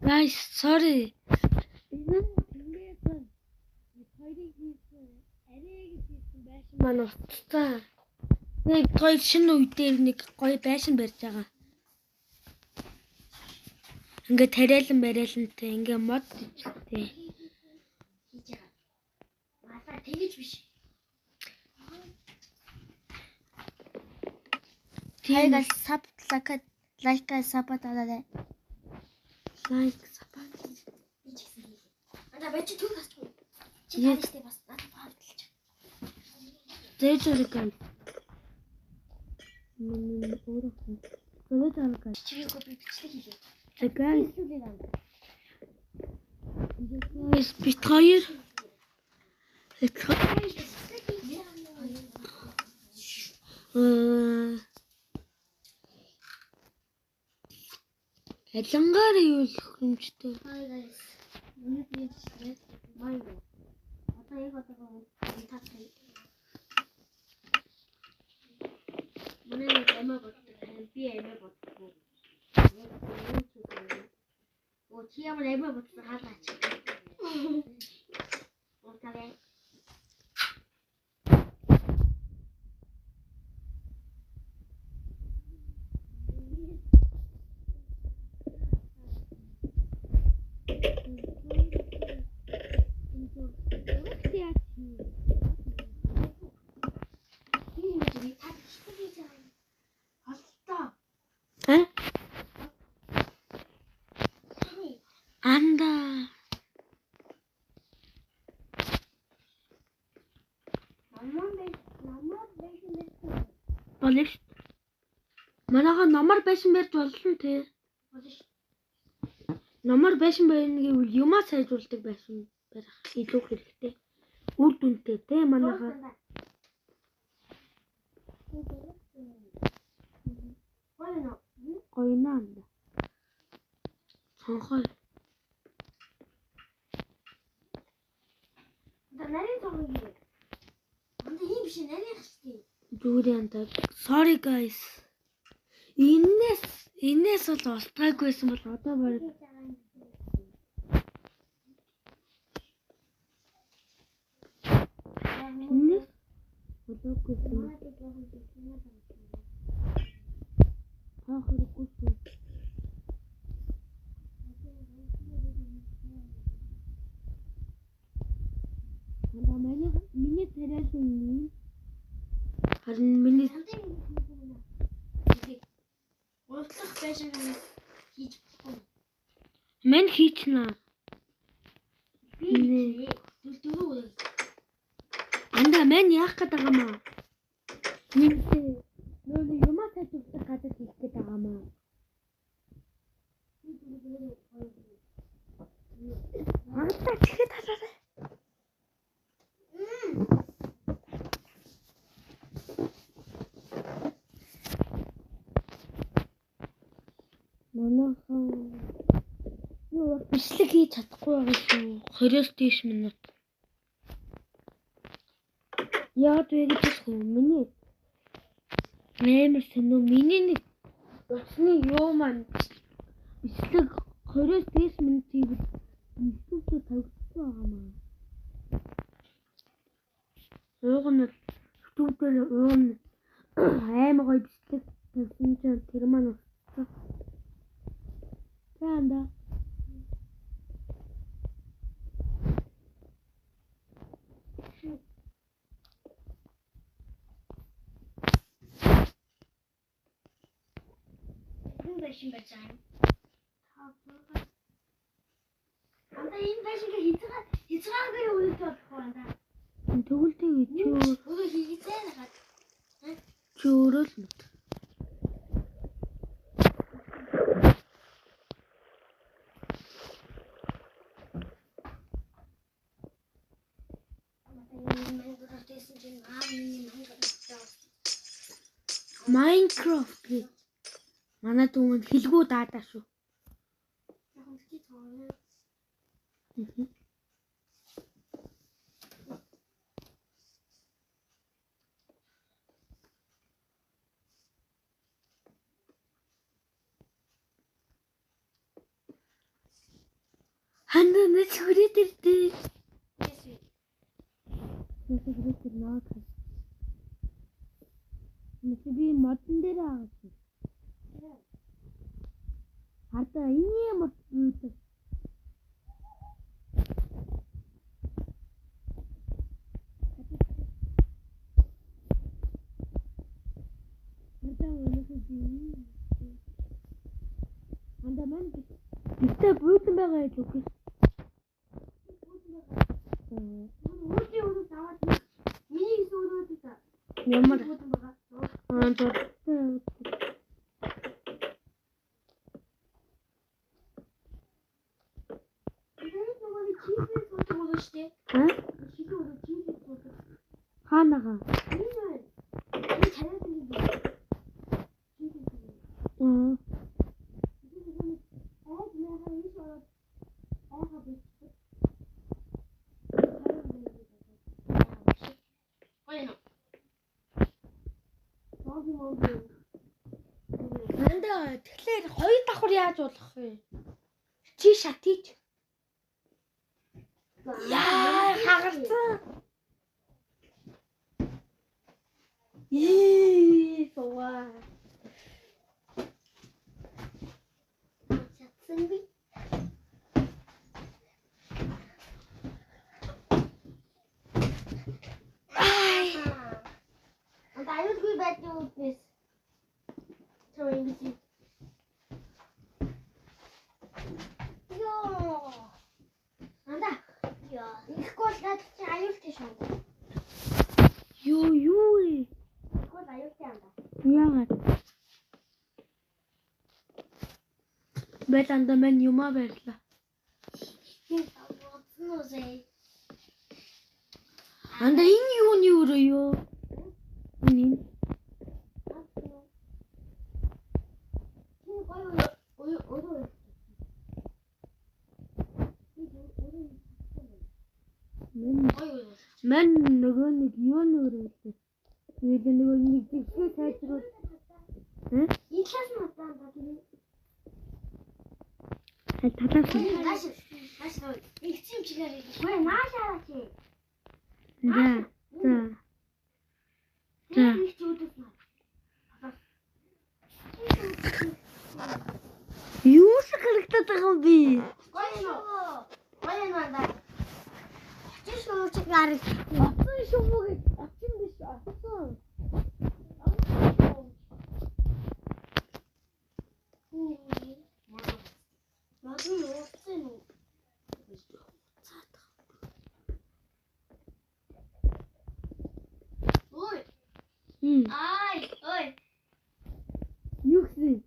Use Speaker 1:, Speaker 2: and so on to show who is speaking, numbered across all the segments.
Speaker 1: Guys, sorry. Энэ ингээд хоёрыг хийсэн арай гэж хийсэн байшин маань устцсан. Нэг гоё шинэ үе дээр нэг гоё байшин барьж байгаа. Ингээд тариалан бариалантай ингээд мод хийжтэй.
Speaker 2: хийж байгаа. Масаа тэгэж биш.
Speaker 1: Тайгас
Speaker 2: саб лайка сабат алаа.
Speaker 1: лайк сапа.
Speaker 2: Би ч гэсэн хийе. Анда бачи түр гасгүй. Чи
Speaker 1: Yes.
Speaker 2: тааштай бас надад фаалдалж.
Speaker 1: Зэжэрэг. Миний өөрөө. Зэжэрэг.
Speaker 2: Чигээ копи бичлэг хийлээ.
Speaker 1: Guys,
Speaker 2: Хийлээ ам.
Speaker 1: бит хоёр. Ялангаар юу л хэмжтэй.
Speaker 2: Hi guys. Миний бичлэг майго. Одоо яг одоо таатай. Манай эмээ боддог. Би эмээ боддог. Оо чи ямар эмээ боддог хаалаач. Окей.
Speaker 1: Анда. Болно шүү. Манайха номер байшин барьж болно те. Номер байшин барьна гэвэл юмаа сайжруулдаг байшин барих илүү хэрэгтэй. Үр дүнтэй те манайха. Гойно анда. Сонхой.
Speaker 2: Нарийн тоглоё. Анда ийм биш нарийн хаштай.
Speaker 1: Дүүрэн анда. Sorry guys. Энээс бол устгаагүйсэн бол одоо бараг энээс болоогүй. Хаахыргүй шүү. Анда миний тариалан юм. Харин миний
Speaker 2: Уртлах байшин хийж болохгүй.
Speaker 1: мен хийчихнэ.
Speaker 2: Би дөрөв.
Speaker 1: Анда мен яах гээд байгаа маа? Нэмээ. Нөө юмаа сайжруулах гадаад хийх гээд байгаа маа. Анда чихэд хараарай. Манайхан юу бичлэг хийж чадахгүй байгаа шүү. 20-оос дээш минут. Яад вэ гэж хэлсэн юм. Миний нэмэр сонир миний нэг өчний юу маань бичлэг 20-оос дээш минут хийвэл YouTube-д тавигдсан байгаа маа. Ууг нь YouTube-дээр аймаг гоё бичлэг тавьсан чинь тэр маань устсан. Анда.
Speaker 2: Байшин байж байгаа юм. Анда энэ байшинг хязгааргүй юу гэж бодох анда.
Speaker 1: Төгөлтэй гэж
Speaker 2: Өөрөө хийгээзээ нахад.
Speaker 1: чи өөрөө л мэд. Minecraft гэ. Манай дүүнд хэлгүү даадаа шүү. Мис хүрээдэрдээ.
Speaker 2: Yes.
Speaker 1: Мис хүрээдэр наад. Мис би модон дээр авах. Хата энэ мод үүдэг. Анда мань битээ буудан байгаа юм уу?
Speaker 2: Өөрийн өрөө даваад миний гэсэн өрөө даа.
Speaker 1: Ямар
Speaker 2: Буудан байгаа.
Speaker 1: дуртай.
Speaker 2: Чийзээ суудаг болоо штэ.
Speaker 1: Ха?
Speaker 2: Чийзээ өрөө чийзээ суудаг.
Speaker 1: Хаанага?
Speaker 2: Энэ байна. Энэ чанаад юм байна. Чийзээ суудаг.
Speaker 1: Аа.
Speaker 2: Айд яхаа энэ ороод айхаа бич. Гойно. Мог.
Speaker 1: Анда тэгэхээр хоёр давхар яаж болох вэ? Чи шатиж. Яа, хагарсан. Сова.
Speaker 2: Чатсан би. Аюулгүй байдгийн үднэс. Чамаа ингэж. Йоо. Анда. Яа. Ихгүй л надад чи аюултай шүү.
Speaker 1: Юу ээ?
Speaker 2: Ихгүй л аюултай анда.
Speaker 1: Яагаад? Бэланда мен юмаа барьлаа. Анда энэ юуны өрөө юу? Энэ. Мен нөгөө нэг юу нөрөө лээ. Тэгээд нөгөө нэг зэвсгээ сайжруулах. Хэ?
Speaker 2: Энэ класс нь одоо тийм.
Speaker 1: Талаас нь.
Speaker 2: Нааш их чим чигээр их. Ой, наашаа чи.
Speaker 1: За.
Speaker 2: Их чүүдээс наа.
Speaker 1: Юу шиг харагдаад байгаа юм би?
Speaker 2: Гойно анда. Чи шүү чигээр.
Speaker 1: Оцсон шүү гэж. Оцсон биш. Оцсон.
Speaker 2: Модон уурсан уу? Ой. Ай, ой.
Speaker 1: Юу гэсэн?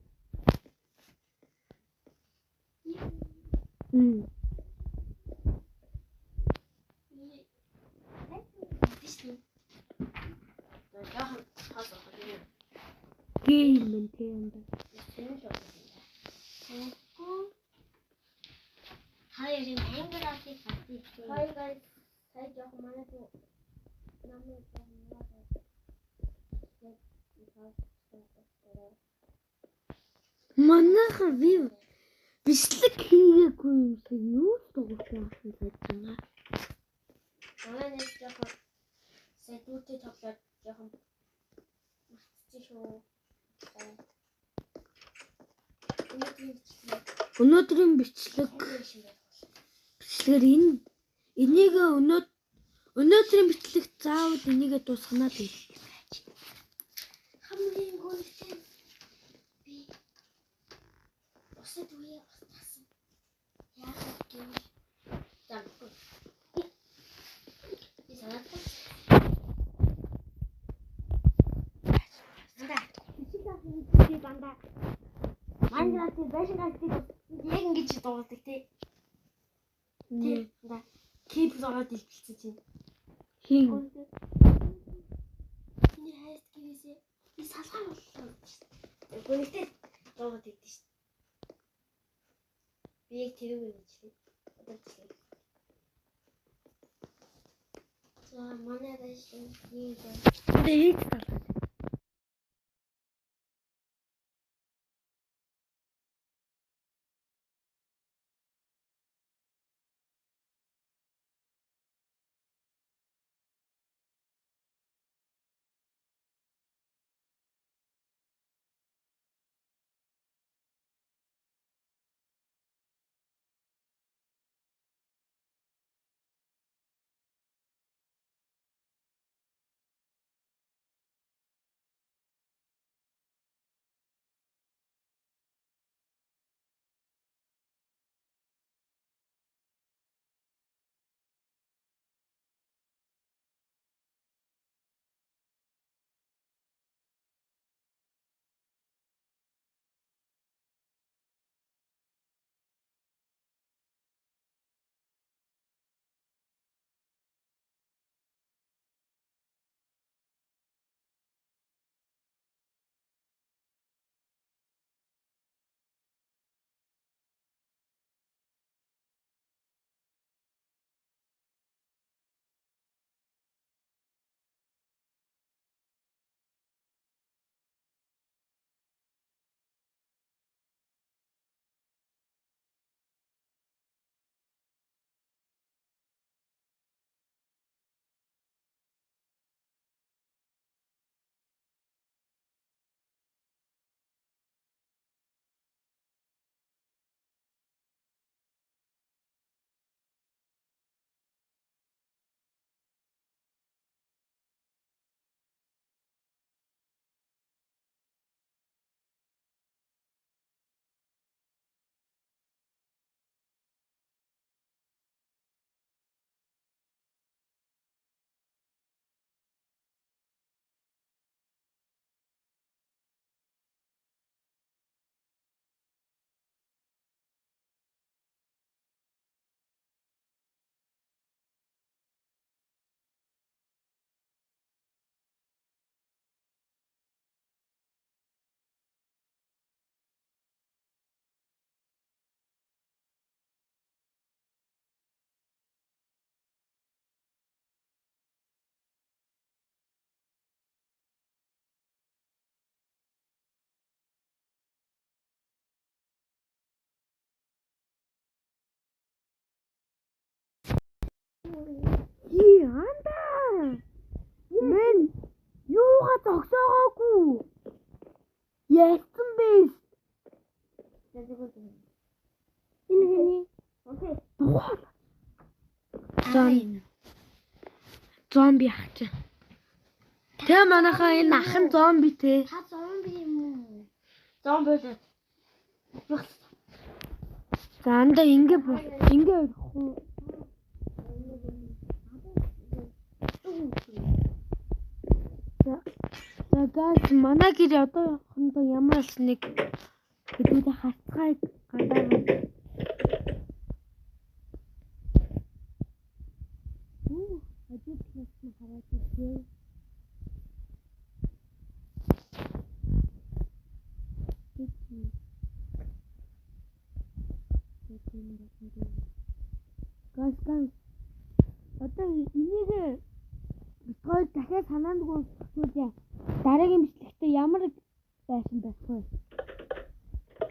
Speaker 1: Гейм мэнтэнд.
Speaker 2: Хоёрын ангиасыг хатчих. Хоёрыг сая жоох манай туу намайг
Speaker 1: Манайх би бичлэг хийгээгүй юм шиг юу дууссан юм байна.
Speaker 2: Манай нэг жоох сэдвүүтэй тоглоод жоохон мартчих шүү.
Speaker 1: Өнөөдрийн бичлэгээр энийг өнөөдрийн бичлэг заавал энийгээ дуусгана л.
Speaker 2: Хамгийн гонхтой би усад үе устсан. Яагаад гэвэл замгүй. Би санаад би банда Майнкрафт байшин галтыг яг ингэж дуусдаг тий. Да. Кейп зороод илчилсэн чинь.
Speaker 1: Хин.
Speaker 2: Миний хайст гэрээсээ би салгаа боллоо. Гүнэгтэй дуусаад идэв шүү. Би яг тэрүүг нэжлээ. Одоо тийм. За манай байшин ийм байна.
Speaker 1: Тэгээд Андаа. Мен юугаа зогсоогоогүй. Яасан бэ?
Speaker 2: Энэ. Окей.
Speaker 1: Зомби ах чи. Тэ манайхаа энэ ах нь зомби те.
Speaker 2: Та зомби юм уу? Зомби болоо.
Speaker 1: За андаа ингэ болохгүй. За гайс манай гэр одоохондоо ямар ч нэг хэдүүлээ хацгай гадаа. Ажил хийсэн хараад ирээ. Гайс. Одоо энийг битгой дахиад санаандгүй болчихвол дараагийн бичлэгтээ ямар байсан байх вэ?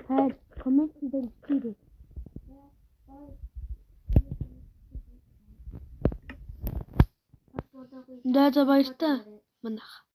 Speaker 1: Хайр коммент дээр бичээрэй. За баяртай манайх.